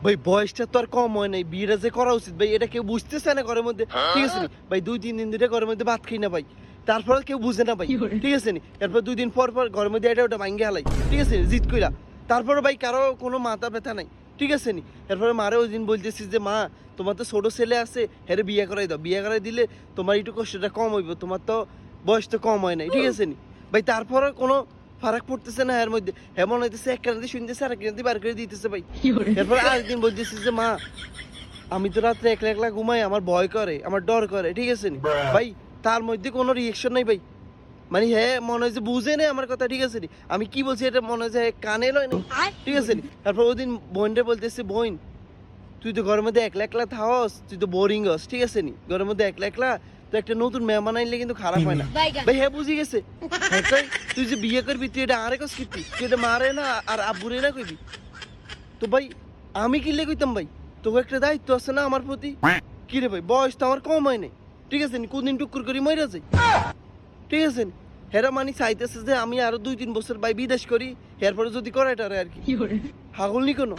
ভাই বয়সটা তো আর কম হয় নাই, বিয়েটা যে করা উচিত ভাই এটা কেউ বুঝতেছে না ঘরের মধ্যে, ঠিক আছে নি ভাই? 2-3 দিন ধরে ঘরের মধ্যে ভাত খাই না ভাই, তারপরে কেউ বুঝে না ভাই, ঠিক আছে নি? এরপর 2 দিন পর পর ঘরের মধ্যে এটা ওটা ভাঙ্গে হালাই, ঠিক আছে নি? জিদ কইরা তারপরে ভাই কারো কোনো মাথা ব্যথা নাই, ঠিক আছে নি? এরপরে মারে ওই দিন বলতেছিস যে মা তোমার তো ছোট ছেলে আছে, হ্যাঁ বিয়ে করাই দাও, বিয়ে করাই দিলে তোমার একটু কষ্টটা কম হইব, তোমার তো বয়স তো কম হয় নাই, ঠিক আছে নি ভাই? তারপরে কোনো ফারাক পড়তেছে না এর মধ্যে, এমন হইতেছে এক কান্দি শুনতেছে আর এক কান্দি বার করে দিতেছে ভাই। এরপর আরেকদিন বলতেছি যে মা আমি তো রাত্রে একলা একলা ঘুমাই, আমার ভয় করে, আমার ডর করে, ঠিক আছে নি ভাই? তার মধ্যে কোনো রিয়েকশন নাই ভাই, মানে হ্যাঁ মনে হয় যে বুঝে নেই আমার কথা, ঠিক আছে নি? আমি কি বলছি এটা মনে হয় যে কানে লয় না, ঠিক আছে নি? তারপর ওই দিন বোনটা বলতেছে বোন তুই তো ঘরের মধ্যে একলা একলা থাকস, তুই তো বোরিং হস, ঠিক আছে নি? ঘরের মধ্যে একলা একলা তো একটা নতুন মেহমান আইলে কিন্তু খারাপ হয় না ভাই। হ্যাঁ বুঝি গেছে, হ্যাঁ কই, তুই যে বিয়ে করবি তুই এটা আরে কস কিতি, তুই এটা মারে না আর আব্বুরে না কইবি তো ভাই? আমি কিনলে কইতাম ভাই, তোকে একটা দায়িত্ব আছে না আমার প্রতি। কি রে ভাই বয়স তো আমার কম হয় নাই, ঠিক আছে নি? কোনদিন টুকুর করি মইরা যাই, ঠিক আছে নি? হেরা মানি চাইতেছে যে আমি আরো 2-3 বছর ভাই বিদেশ করি, এরপরে যদি করে এটারে আর কি হাগল নি কোনো